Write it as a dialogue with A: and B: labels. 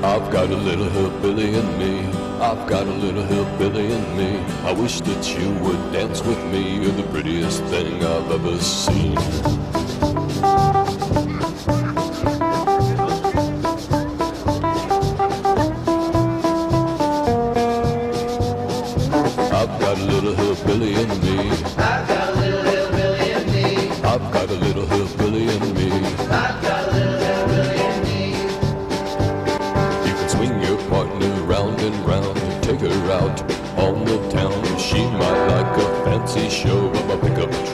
A: I've got a little hillbilly in me. I've got a little hillbilly in me. I wish that you would dance with me. You're the prettiest thing I've ever seen. I've got a little hillbilly in me.
B: I've got a little hillbilly in me.
A: I've got a little hillbilly in me.
B: I've got a little hillbilly in me.
A: You can swing your partner round and round, take her out on the town. She might like a fancy show of a pickup truck